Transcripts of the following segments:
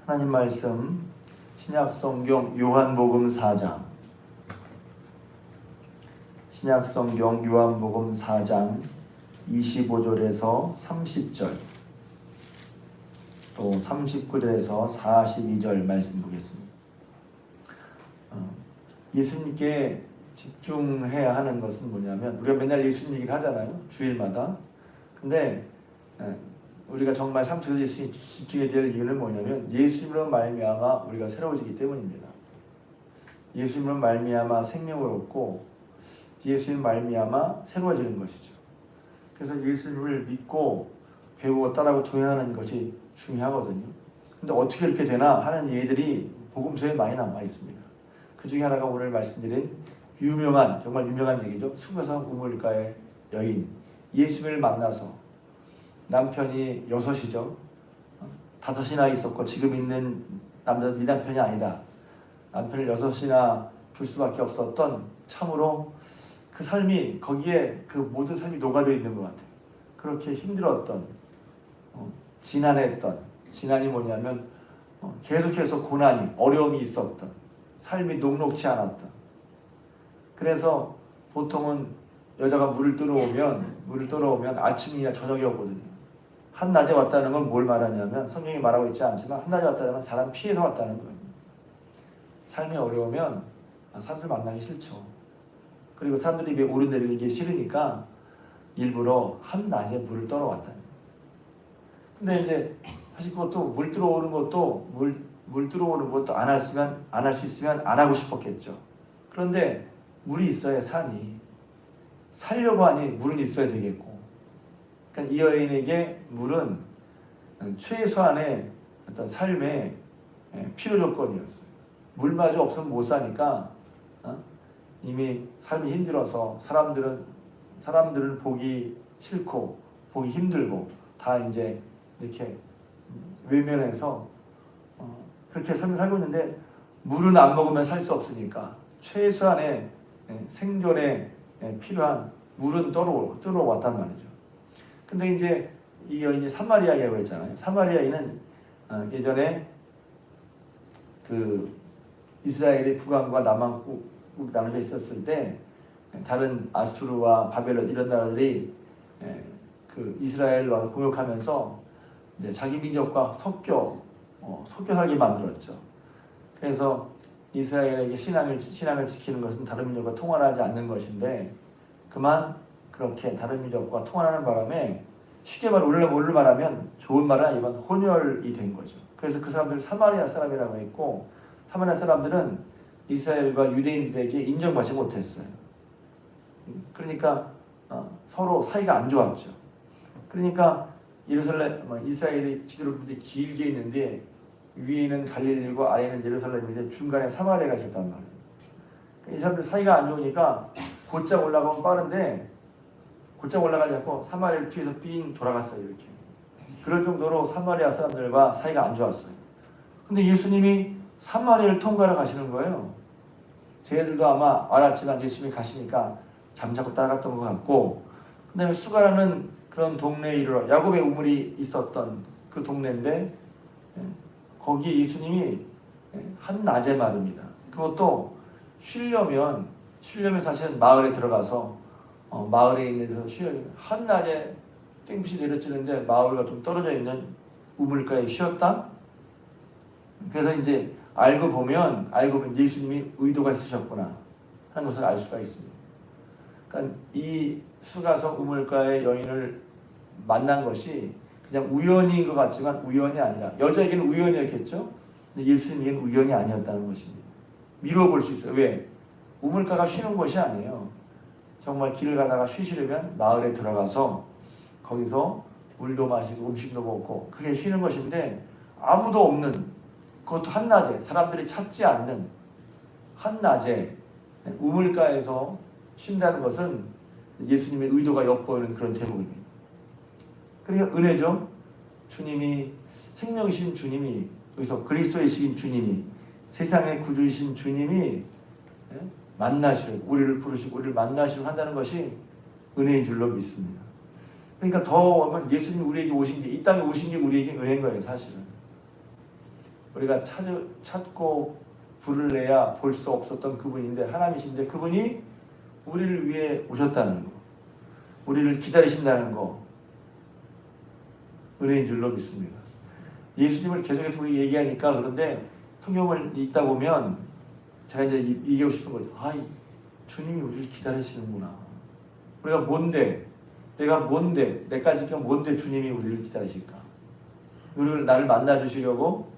하나님 말씀 신약성경 요한복음 4장 신약성경 요한복음 4장 25절에서 30절 또 39절에서 42절 말씀 보겠습니다. 예수님께 집중해야 하는 것은 뭐냐면 우리가 맨날 예수님 얘기를 하잖아요. 주일마다. 근데 우리가 정말 삶속에서 예수님 집중해야 될 이유는 뭐냐면 예수님으로 말미암아 우리가 새로워지기 때문입니다. 예수님으로 말미암아 생명을 얻고 예수님 말미암아 새로워지는 것이죠. 그래서 예수님을 믿고 배우고 따라하고 동행하는 것이 중요하거든요. 근데 어떻게 이렇게 되나 하는 예들이 복음서에 많이 남아 있습니다. 그 중에 하나가 오늘 말씀드린 정말 유명한 얘기죠. 수가성 우물가의 여인. 예수님을 만나서 남편이 6이죠. 5이나 있었고 지금 있는 남자는 네 남편이 아니다. 남편을 6이나 둘 수밖에 없었던 참으로 그 삶이 거기에 그 모든 삶이 녹아져 있는 것 같아요. 그렇게 힘들었던 지난이 뭐냐면 계속해서 고난이 어려움이 있었던 삶이 녹록지 않았던. 그래서 보통은 여자가 물을 떠러오면 아침이나 저녁이었거든요. 한낮에 왔다는 건 뭘 말하냐면 성경이 말하고 있지 않지만 한낮에 왔다는 건 사람 피해서 왔다는 거예요. 삶이 어려우면 사람들 만나기 싫죠. 그리고 사람들이 입에 오르내리기 싫으니까 일부러 한낮에 물을 떠러왔다는 거예요. 근데 이제 사실 그것도 물 들어오는 것도 안 할 수 있으면 안 하고 싶었겠죠. 그런데 물이 있어야 사니 살려고 하니 물은 있어야 되겠고. 그러니까 이 여인에게 물은 최소한의 어떤 삶의 필요 조건이었어요. 물마저 없으면 못 사니까 이미 삶이 힘들어서 사람들은 보기 싫고 보기 힘들고 다 이제 이렇게 외면해서 그렇게 삶을 살고 있는데 물은 안 먹으면 살 수 없으니까 최소한의 생존에 필요한 물은 떠러왔단 말이죠. 근데 이제 이 여인이 사마리아인이라고 했잖아요. 사마리아인은 예전에 그 이스라엘의 북왕과 남왕국 나눠져 있었을 때 다른 아수르와 바벨론 이런 나라들이 그 이스라엘을 와서 공격하면서 이제 자기 민족과 섞여 살게 만들었죠. 그래서 이스라엘에게 신앙을 지키는 것은 다른 민족과 통할하지 않는 것인데 그만 그렇게 다른 민족과 통할하는 바람에 쉽게 말하면 좋은 말은 아니지만 혼혈이 된 거죠. 그래서 그 사람들을 사마리아 사람이라고 했고 사마리아 사람들은 이스라엘과 유대인들에게 인정받지 못했어요. 그러니까 서로 사이가 안 좋았죠. 그러니까 이스라엘이 지도를 길게 있는데 위에는 갈릴리고 아래는 예루살렘인데 중간에 사마리아가 있었단 말이에요. 이 사람들 사이가 안 좋으니까 곧장 올라가면 빠른데 곧장 올라가지 않고 사마리아를 피해서 삥 돌아갔어요. 이렇게. 그럴 정도로 사마리아 사람들과 사이가 안 좋았어요. 근데 예수님이 사마리아를 통과하러 가시는 거예요. 저희들도 아마 알았지만 예수님이 가시니까 잠자코 따라갔던 것 같고 그 다음에 수가라는 그런 동네에 이르러 야곱의 우물이 있었던 그 동네인데 거기에 예수님이 한낮에 말입니다. 그것도 쉬려면 사실은 마을에 들어가서 마을에 있는 데서 쉬어야 한낮에 땡빛이 내려지는데 마을과 좀 떨어져 있는 우물가에 쉬었다. 그래서 이제 알고 보면 예수님이 의도가 있으셨구나 하는 것을 알 수가 있습니다. 그러니까 이 수가성 우물가의 여인을 만난 것이 그냥 우연인 것 같지만 우연이 아니라 여자에게는 우연이었겠죠. 근데 예수님에게는 우연이 아니었다는 것입니다. 미루어 볼 수 있어요. 왜? 우물가가 쉬는 곳이 아니에요. 정말 길을 가다가 쉬시려면 마을에 들어가서 거기서 물도 마시고 음식도 먹고 그게 쉬는 것인데 아무도 없는 그것도 한낮에 사람들이 찾지 않는 한낮에 우물가에서 쉰다는 것은 예수님의 의도가 엿보이는 그런 대목입니다. 그러니까 은혜죠. 주님이 생명이신 주님이 여기서 그리스도이신 주님이 세상의 구주이신 주님이 만나시려고 우리를 부르시고 우리를 만나시려고 한다는 것이 은혜인 줄로 믿습니다. 그러니까 더 보면 예수님이 우리에게 오신 게 이 땅에 오신 게 우리에게 은혜인 거예요. 사실은 우리가 찾고 불을 내야 볼 수 없었던 그분인데 하나님이신데 그분이 우리를 위해 오셨다는 거, 우리를 기다리신다는 거 은혜인 줄로 믿습니다. 예수님을 계속해서 우리 얘기하니까 그런데 성경을 읽다 보면 제가 이제 얘기하고 싶은 거죠. 주님이 우리를 기다리시는구나. 우리가 뭔데? 내가 뭔데? 내까지 지금 뭔데 주님이 우리를 기다리실까? 우리를 나를 만나 주시려고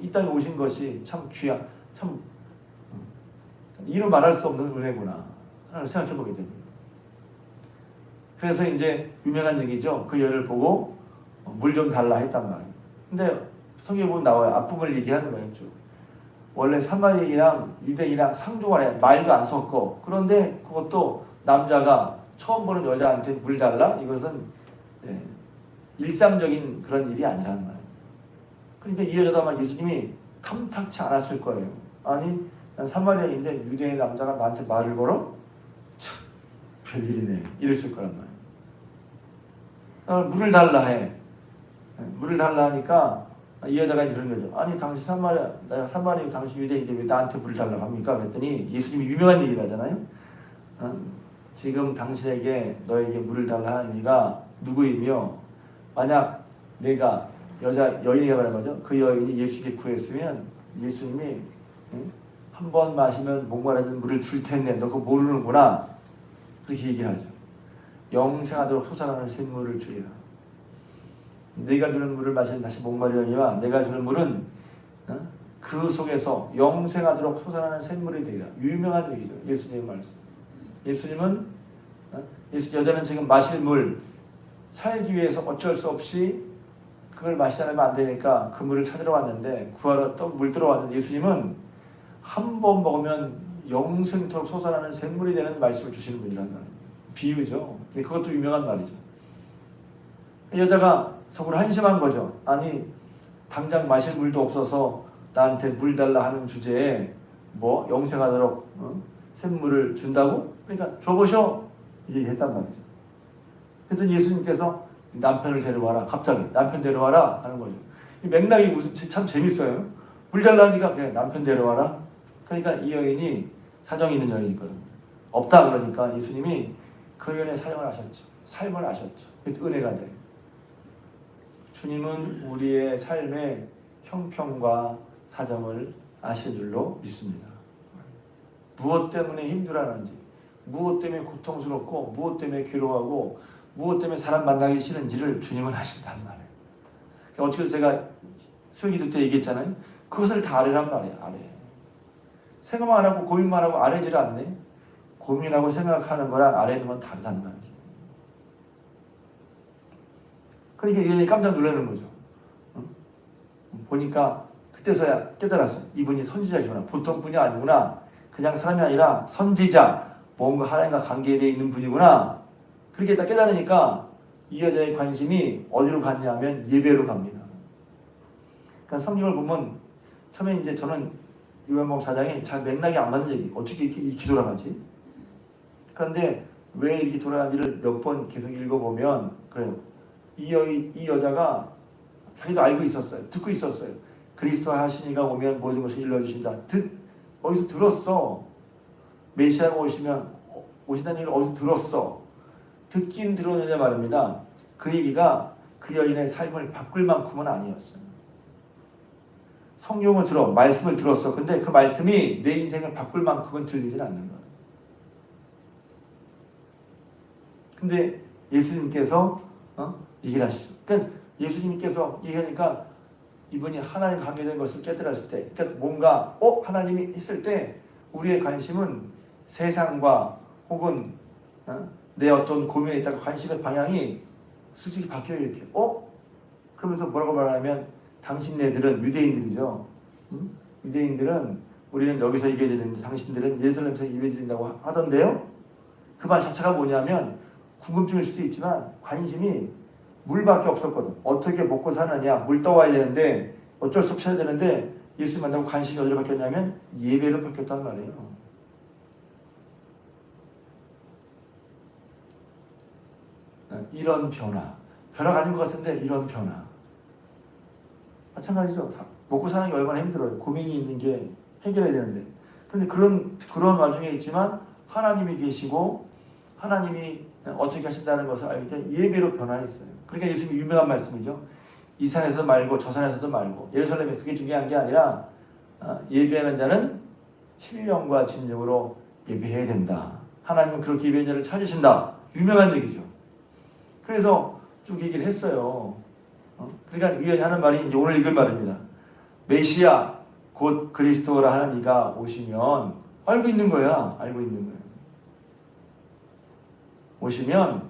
이 땅에 오신 것이 참 귀한, 참 이루 말할 수 없는 은혜구나 하나를 생각해 보게 됩니다. 그래서 이제 유명한 얘기죠. 그 여인을 보고 물 좀 달라 했단 말이에요. 근데 성경에 보면 나와요. 앞부분을 얘기하는 거예요. 쭉. 원래 사마리아인이랑 유대인이랑 상종을 해. 말도 안 섞어. 그런데 그것도 남자가 처음 보는 여자한테 물 달라? 이것은 일상적인 그런 일이 아니란 말이에요. 그러니까 이 여자도 아마 예수님이 탐탁치 않았을 거예요. 아니, 난 사마리아인데 유대인 남자가 나한테 말을 걸어? 참, 별일이네. 이랬을 거란 말이에요. 물을 달라 해. 물을 달라 하니까 이 여자가 이제 그런 거죠. 아니, 당신 내가 사마리아, 당신 유대인인데 왜 나한테 물을 달라고 합니까? 그랬더니 예수님이 유명한 얘기를 하잖아요. 지금 당신에게 너에게 물을 달라 하는 이가 누구이며 만약 내가 여인이라고 하는 거죠. 그 여인이 예수님께 구했으면 예수님이 한 번 마시면 목마르는 물을 줄 텐데 너 그거 모르는구나. 그렇게 얘기를 하죠. 영생하도록 솟아나는 샘물을 주리라. 네가 주는 물을 마시면 다시 목마르려니와 내가 주는 물은 그 속에서 영생하도록 솟아나는 샘물이 되리라. 유명한 얘기죠. 예수님의 말씀. 예수님은 여자는 지금 마실 물 살기 위해서 어쩔 수 없이 그걸 마시지 않으면 안 되니까 그 물을 찾으러 왔는데 구하러 또 물 들어왔는데 예수님은 한 번 먹으면 영생토록 솟아나는 샘물이 되는 말씀을 주시는 분이란 말이에요. 비유죠. 그것도 유명한 말이죠. 여자가 속으로 한심한 거죠. 아니, 당장 마실 물도 없어서 나한테 물 달라 하는 주제에 뭐 영생하도록 샘물을 준다고? 그러니까 줘보셔. 이렇게 했단 말이죠. 그래서 예수님께서 남편을 데려와라. 갑자기 남편 데려와라 하는 거죠. 이 맥락이 참 재밌어요. 물 달라니까 그냥 남편 데려와라. 그러니까 이 여인이 사정 있는 여인이거든요. 없다 그러니까 예수님이 그 여인의 사정을 아셨죠. 삶을 아셨죠. 은혜가 돼. 주님은 우리의 삶의 형편과 사정을 아실 줄로 믿습니다. 무엇 때문에 힘들어하는지, 무엇 때문에 고통스럽고, 무엇 때문에 괴로워하고, 무엇 때문에 사람 만나기 싫은지를 주님은 아신단 말이에요. 어떻게 제가 수요기도 때 얘기했잖아요. 그것을 다 아뢰란 말이에요. 아뢰. 생각만 하고 고민만 하고 아뢰지를 않네. 고민하고 생각하는 거랑 아뢰는 건 다르단 말이죠. 그러니까 이게 깜짝 놀라는 거죠. 보니까 그때서야 깨달았어요. 이분이 선지자시구나. 보통 분이 아니구나. 그냥 사람이 아니라 선지자, 뭔가 하나님과 관계되어 있는 분이구나. 그렇게 딱 깨달으니까 이 여자의 관심이 어디로 갔냐면 예배로 갑니다. 그러니까 성경을 보면 처음에 이제 저는 요한복음 4장에 잘 맥락이 안 맞는 얘기. 어떻게 이렇게 돌아가지? 그런데 왜 이렇게 돌아가는지를 몇 번 계속 읽어보면 그래요. 이 여자가 자기도 알고 있었어요. 듣고 있었어요. 그리스도 하시니가 오면 모든 것을 일러주신다. 어디서 들었어. 메시아가 오신다는 얘기를 어디서 들었어. 듣긴 들었느냐 말입니다. 그 얘기가 그 여인의 삶을 바꿀 만큼은 아니었어요. 성경을 말씀을 들었어. 근데 그 말씀이 내 인생을 바꿀 만큼은 들리진 않는 거예요. 근데 예수님께서 얘기를 하시죠. 그러니까 예수님께서 얘기하니까 이분이 하나님 관계된 것을 깨달았을 때, 그러니까 뭔가 하나님이 했을 때 우리의 관심은 세상과 혹은 내 어떤 고민에 있다가 관심의 방향이 솔직히 바뀌어요. 이렇게 그러면서 뭐라고 말하냐면 당신네들은 유대인들이죠. 유대인들은 우리는 여기서 예배드리는데 당신들은 예루살렘에서 예배드린다고 하던데요. 그 말 자체가 뭐냐면 궁금증일 수도 있지만 관심이 물밖에 없었거든. 어떻게 먹고 사느냐. 물 떠와야 되는데 어쩔 수 없이 해야 되는데 예수 만나고 관심이 어디로 바뀌었냐면 예배로 바뀌었단 말이에요. 이런 변화가 아닌 것 같은데 이런 변화. 마찬가지죠. 먹고 사는 게 얼마나 힘들어요. 고민이 있는 게 해결해야 되는데. 그런데 그런 와중에 있지만 하나님이 계시고 하나님이 어떻게 하신다는 것을 알기 때문에 예배로 변화했어요. 그러니까 예수님이 유명한 말씀이죠. 이 산에서도 말고 저 산에서도 말고 예루살렘에 그게 중요한 게 아니라 예배하는 자는 신령과 진정으로 예배해야 된다. 하나님은 그렇게 예배하는 자를 찾으신다. 유명한 얘기죠. 그래서 쭉 얘기를 했어요. 그러니까 이 하는 말이 이제 오늘 읽을 말입니다. 메시아 곧 그리스도라 하는 이가 오시면 알고 있는 거야. 알고 있는 거야. 오시면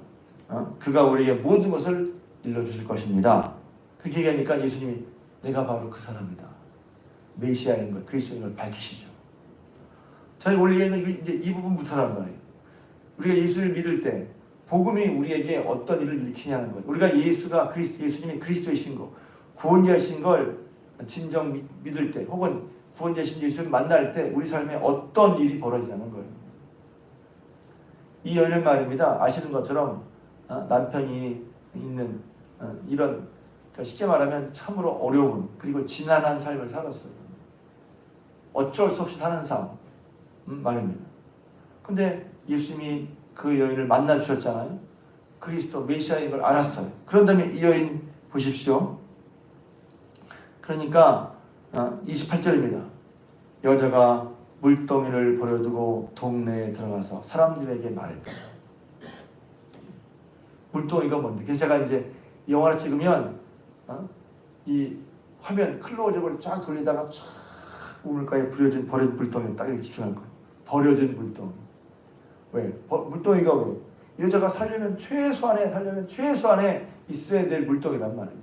그가 우리에게 모든 것을 일러주실 것입니다. 그렇게 얘기하니까 예수님이 내가 바로 그 사람이다. 메시아인 걸, 그리스도인 걸 밝히시죠. 저희 원래 이제 이 부분부터란 말이에요. 우리가 예수를 믿을 때 복음이 우리에게 어떤 일을 일으키냐는 거예요. 우리가 예수님이 그리스도이신 거, 구원자이신 걸 진정 믿을 때, 혹은 구원자이신 예수를 만날 때 우리 삶에 어떤 일이 벌어지냐는 거예요. 이 여인은 말입니다. 아시는 것처럼 남편이 있는 이런, 그러니까 쉽게 말하면 참으로 어려운 그리고 지난한 삶을 살았어요. 어쩔 수 없이 사는 삶 말입니다. 근데 예수님이 그 여인을 만나 주셨잖아요. 그리스도 메시아인 걸 알았어요. 그런 다음에 이 여인 보십시오. 그러니까 28절입니다. 여자가 물동이를 버려두고 동네에 들어가서 사람들에게 말했다. 물동이가 뭔데? 그래서 제가 이제 영화를 찍으면 이 화면 클로즈업을 쫙 돌리다가 쫙 우물가에 버려진 물동이에 딱 이렇게 집중할 거예요. 버려진 물동이. 왜? 물동이가 왜? 이 여자가 살려면 최소한에 있어야 될 물동이란 말이지.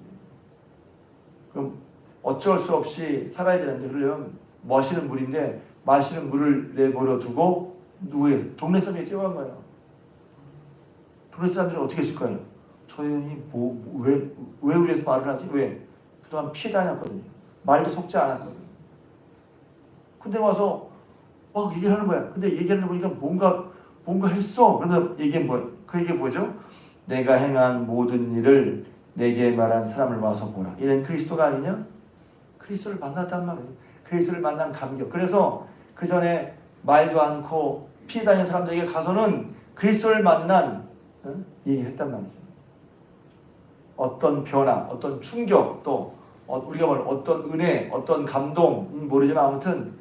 그럼 어쩔 수 없이 살아야 되는데, 그러려면 마시는 물인데 마시는 물을 내버려 두고 누구의 동네 사람이 뛰어간 거예요. 동네 사람들이 어떻게 했을 거예요? 저 여인이 왜 우리에서 말을 하지? 왜? 그동안 피해 다녔거든요. 말도 섞지 않았거든요. 근데 와서 막 얘기를 하는 거야. 근데 얘기하는 거 보니까 뭔가 했어. 그래서 그 얘기 뭐죠? 내가 행한 모든 일을 내게 말한 사람을 와서 보라. 이는 그리스도가 아니냐? 그리스도를 만났단 말이에요. 그리스도를 만난 감격. 그래서 그 전에 말도 않고 피해 다니는 사람들에게 가서는 그리스도를 만난 얘기를 했단 말이죠. 어떤 변화, 어떤 충격, 또 우리가 말하는 어떤 은혜, 어떤 감동 모르지만 아무튼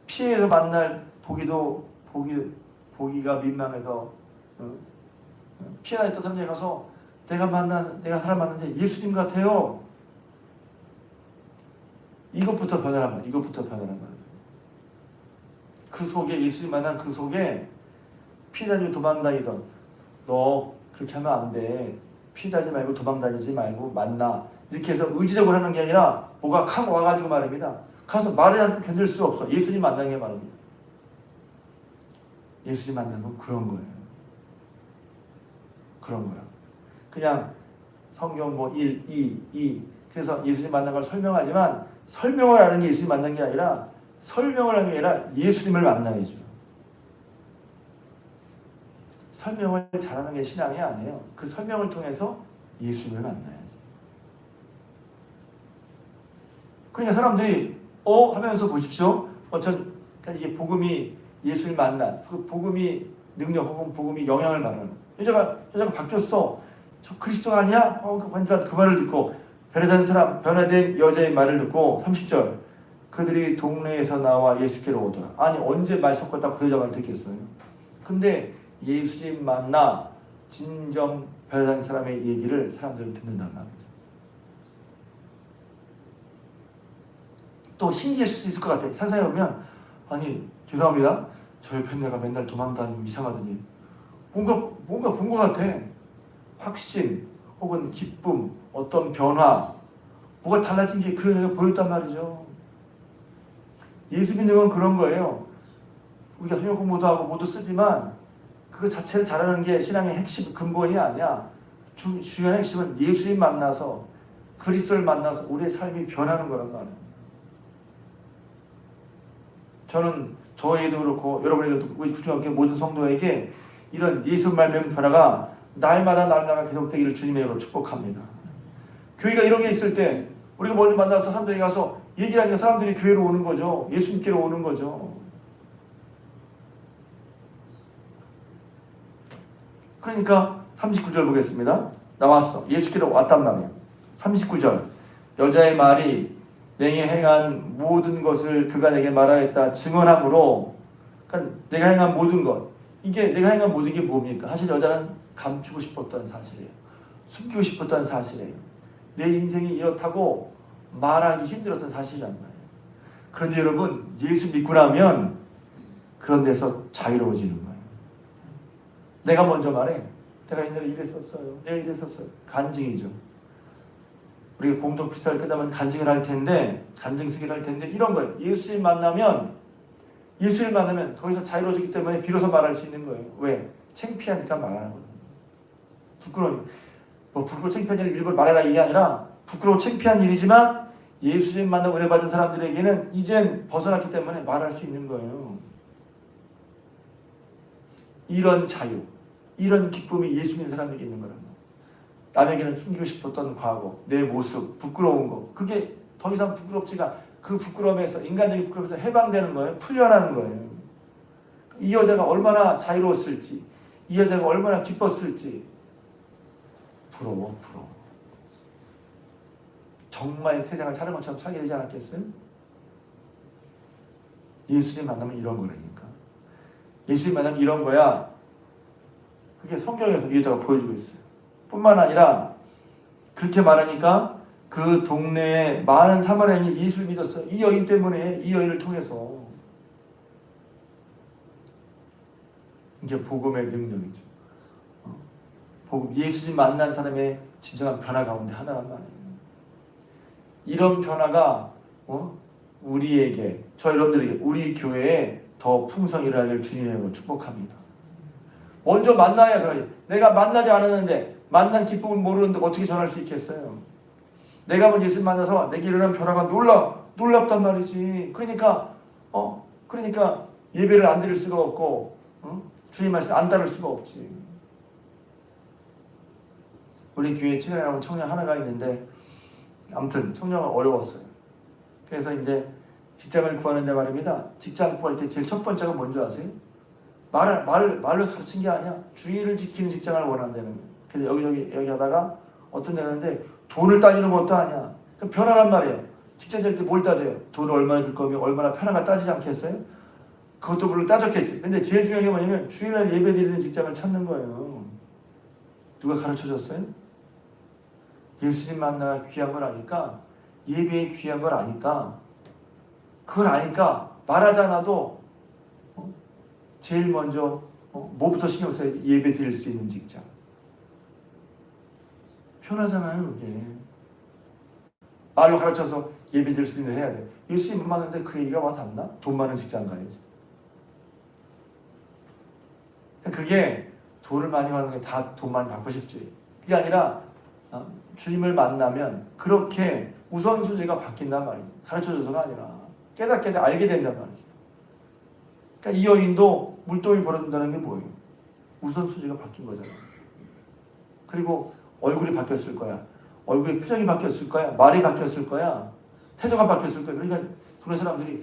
피해서 만날 보기가 민망해서 피해 다녔던 사람들에게 가서 내가 사람 만났는데 예수님 같아요. 이것부터 변하란 말이에요. 그 속에 예수님 만난 그 속에 피해 다니고 도망다니던 너 그렇게 하면 안 돼. 피해 다니지 말고 도망다니지 말고 만나. 이렇게 해서 의지적으로 하는 게 아니라 뭐가 칵 와가지고 말입니다. 가서 말을 하면 견딜 수 없어. 예수님 만난 게 말입니다. 예수님 만난 건 그런 거예요. 그런 거야. 그냥 성경 1, 2 그래서 예수님 만난 걸 설명하지만 설명을 하는 게 예수님 만난 게 아니라 설명을 하는 게 아니라 예수님을 만나야죠. 설명을 잘하는 게 신앙이 아니에요. 그 설명을 통해서 예수님을 만나야죠. 그러니까 사람들이 하면서 보십시오. 그러니까 이게 복음이 예수를 만난 그 복음이 능력 혹은 복음이 영향을 말하는 거예요. 여자가 바뀌었어. 저 그리스도가 아니야? 그러니까 그 말을 듣고 변화된 여자의 말을 듣고 30절 그들이 동네에서 나와 예수께로 오더라. 아니 언제 말 섞었다고 그 여자 말을 듣겠어요? 근데 예수님 만나 진정 변화된 사람의 얘기를 사람들은 듣는단 말이죠. 또 신기할 수도 있을 것 같아요. 상상해보면 아니 죄송합니다. 저 옆에 내가 맨날 도망다니고 이상하더니 뭔가 본 것 같아. 확신 혹은 기쁨, 어떤 변화, 뭐가 달라진 게 그 은혜가 보였단 말이죠. 예수 믿는 건 그런 거예요. 우리가 성경 공부도 하고 모두 쓰지만 그거 자체를 잘하는 게 신앙의 핵심, 근본이 아니야. 중요한 핵심은 예수님 만나서 그리스도를 만나서 우리의 삶이 변하는 거란 말이에요. 저는 저에게도 그렇고 여러분에게도 우리 구중학교 모든 성도에게 이런 예수 말씀 변화가 날마다 계속되기를 주님의 이름으로 축복합니다. 교회가 이런 게 있을 때 우리가 멀리 만나서 사람들에게 가서 얘기를 하니까 사람들이 교회로 오는 거죠. 예수님께로 오는 거죠. 그러니까 39절 보겠습니다. 나왔어. 예수께로 왔단 말이에요. 39절. 여자의 말이 내게 행한 모든 것을 그가 내게 말하였다 증언함으로, 그러니까 내가 행한 모든 것, 이게 내가 행한 모든 게 뭡니까? 사실 여자는 감추고 싶었던 사실이에요. 숨기고 싶었던 사실이에요. 내 인생이 이렇다고 말하기 힘들었던 사실이란 말이에요. 그런데 여러분, 예수 믿고 나면 그런 데서 자유로워지는 거예요. 내가 먼저 말해. 내가 옛날에 이랬었어요. 내가 이랬었어요. 간증이죠. 우리가 공동 필사를 끝나면 간증을 할 텐데, 간증 쓰기를 할 텐데, 이런 거예요. 예수님 만나면 거기서 자유로워지기 때문에 비로소 말할 수 있는 거예요. 왜? 창피하니까 말하는 거예요. 부끄러워 창피한 일을 일부러 말해라 이게 아니라, 부끄러워 창피한 일이지만 예수님 만나고 은혜 받은 사람들에게는 이젠 벗어났기 때문에 말할 수 있는 거예요. 이런 자유, 이런 기쁨이 예수 믿는 사람에게 있는 거라는 거예요. 남에게는 숨기고 싶었던 과거, 내 모습, 부끄러운 거, 그게 더 이상 부끄럽지가, 그 부끄러움에서, 인간적인 부끄러움에서 해방되는 거예요. 풀려나는 거예요. 이 여자가 얼마나 자유로웠을지, 이 여자가 얼마나 기뻤을지. 부러워. 정말 세상을 사는 것처럼 살게 되지 않았겠어요? 예수님 만나면 이런 거라니까. 예수님 만나면 이런 거야. 그게 성경에서 이 여자가 보여주고 있어요. 뿐만 아니라 그렇게 말하니까 그 동네에 많은 사마리아인이 예수를 믿었어요. 이 여인 때문에, 이 여인을 통해서. 이게 복음의 능력이죠. 예수님 만난 사람의 진정한 변화 가운데 하나란 말이에요. 이런 변화가 우리에게, 저 여러분들에게, 우리 교회에 더 풍성히 일어나길 주님으로 축복합니다. 먼저 만나야 그래요. 내가 만나지 않았는데, 만난 기쁨을 모르는데 어떻게 전할 수 있겠어요? 내가 먼저 예수님 만나서 내게 일어난 변화가 놀랍단 말이지. 그러니까 예배를 안 드릴 수가 없고, 주님 말씀 안 따를 수가 없지. 우리 교회에 최근에 나온 청년 하나가 있는데, 아무튼 청년은 어려웠어요. 그래서 이제 직장을 구하는데 말입니다. 직장 구할 때 제일 첫 번째가 뭔지 아세요? 말을 가르친 게 아니야. 주의를 지키는 직장을 원한다는 거예요. 그래서 여기 하다가 어떤 데는데 돈을 따지는 것도 아니야. 그 변화란 말이에요. 직장 될 때 뭘 따져요? 돈을 얼마나 줄 거면 얼마나 편한가 따지지 않겠어요? 그것도 물론 따졌겠지. 근데 제일 중요한 게 뭐냐면 주일날 예배 드리는 직장을 찾는 거예요. 누가 가르쳐줬어요? 예수님 만나 귀한 걸 아니까, 예배에 귀한 걸 아니까, 그걸 아니까 말하지 않아도 제일 먼저 뭐부터 신경 써야 예배 드릴 수 있는 직장. 편하잖아요, 그게. 말로 가르쳐서 예배 드릴 수 있는 해야 돼. 예수님 못 만났는데 그 얘기가 와 닿나? 돈 많은 직장 가야지. 그게 돈을 많이 받는 게 다 돈 많이 받고 싶지. 그게 아니라 주님을 만나면 그렇게 우선순위가 바뀐단 말이에요. 가르쳐줘서가 아니라 깨닫게 알게 된단 말이죠. 그러니까 이 여인도 물동을 벌어준다는 게 뭐예요? 우선순위가 바뀐 거잖아요. 그리고 얼굴이 바뀌었을 거야. 얼굴의 표정이 바뀌었을 거야. 말이 바뀌었을 거야. 태도가 바뀌었을 거야. 그러니까 동네 사람들이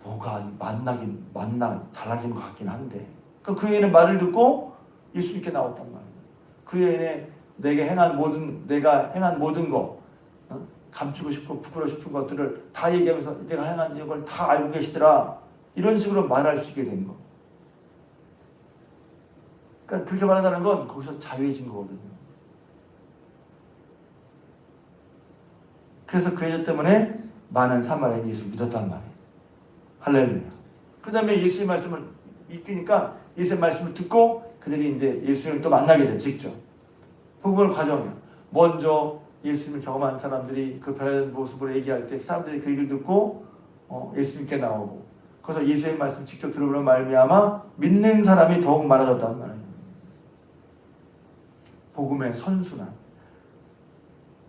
뭐가 달라진 것 같긴 한데, 그 여인의 말을 듣고 예수님께 나왔단 말이에요. 그 여인의 내가 행한 모든 거, 감추고 싶고 부끄러워 싶은 것들을 다 얘기하면서 내가 행한 이걸 다 알고 계시더라. 이런 식으로 말할 수 있게 된 거. 그러니까 그렇게 말한다는 건 거기서 자유해진 거거든요. 그래서 그 여자 때문에 많은 사마리아인이 예수를 믿었단 말이에요. 할렐루야. 그 다음에 예수의 말씀을 믿으니까 예수의 말씀을 듣고 그들이 이제 예수님을 또 만나게 돼, 직접. 복음의 과정이야. 먼저 예수님을 경험한 사람들이 그 변화된 모습을 얘기할 때 사람들이 그 얘기를 듣고 예수님께 나오고, 그래서 예수의 말씀 직접 들어보는 말미암아 믿는 사람이 더욱 많아졌다는 말이에요. 복음의 선순환.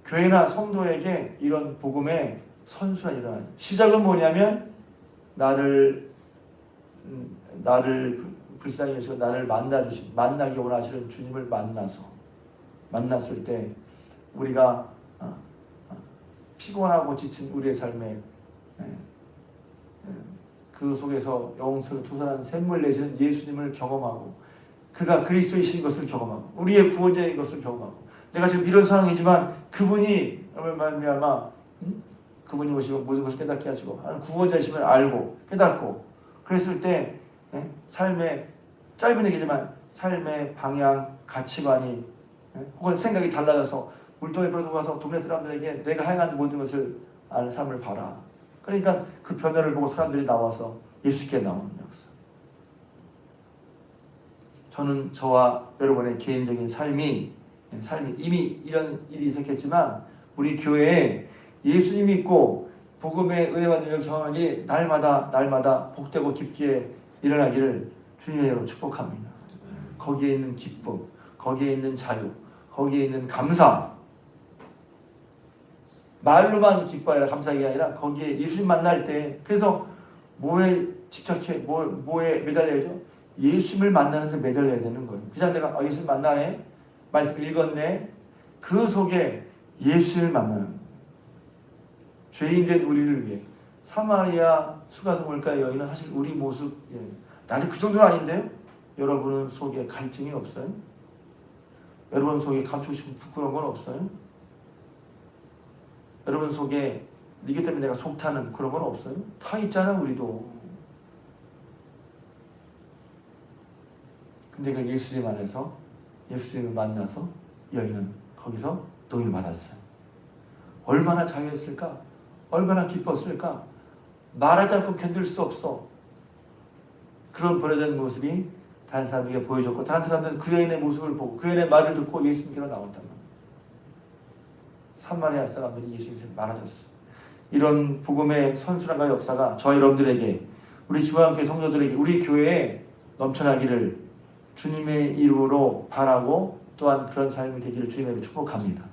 교회나 성도에게 이런 복음의 선순환이 일어나요. 시작은 뭐냐면 나를 불쌍히 여기서 나를 만나기 원하시는 주님을 만났을 때 우리가 피곤하고 지친 우리의 삶에 그 속에서 영혼 속에 도선하는 샘물 내시는 예수님을 경험하고 그가 그리스도이신 것을 경험하고 우리의 구원자인 것을 경험하고 내가 지금 이런 상황이지만 그분이 말미암아 그분이 오시면 모든 것을 깨닫게 하시고 하는 구원자이심을 알고 깨닫고 그랬을 때 삶의 짧은 얘기지만 삶의 방향, 가치관이 혹은 생각이 달라져서 물동에 들어가서 동네 사람들에게 내가 행한 모든 것을 아는 삶을 봐라. 그러니까 그 변화를 보고 사람들이 나와서 예수께 나오는 역사. 저는 저와 여러분의 개인적인 삶이 이미 이런 일이 있었겠지만 우리 교회에 예수님 믿고 복음의 은혜와 능력을 경험하는 일이 날마다 복되고 깊게 일어나기를 주님의 이름으로 축복합니다. 거기에 있는 기쁨, 거기에 있는 자유, 거기에 있는 감사, 말로만 기뻐해라 감사하게 아니라 거기에 예수님 만날 때 그래서 뭐에 집착해 뭐에 매달려야죠? 예수님을 만나는 데 매달려야 되는 거예요. 그냥 내가 예수님 만나네 말씀 읽었네 그 속에 예수님을 만나는 거예요. 죄인된 우리를 위해 사마리아 수가성물가 여인은 사실 우리 모습 나는 그 정도는 아닌데요. 여러분은 속에 갈증이 없어요? 여러분 속에 감추고 싶은 부끄러운 건 없어요? 여러분 속에 이게 때문에 내가 속타는 그런 건 없어요? 다 있잖아 우리도. 근데 그 예수님 안에서 예수님을 만나서 여인은 거기서 노임을 받았어요. 얼마나 자유했을까? 얼마나 기뻤을까? 말하지 않고 견딜 수 없어. 그런 버려진 모습이 다른 사람에게 보여줬고 다른 사람들은 그 여인의 모습을 보고 그 여인의 말을 듣고 예수님께로 나왔단 말이에요. 사마리아 사람들이 예수님께 많아졌어요. 이런 복음의 선순환과 역사가 저와 여러분들에게 우리 중앙교회 성도들에게 우리 교회에 넘쳐나기를 주님의 이름으로 바라고 또한 그런 삶이 되기를 주님의 이름으로 축복합니다.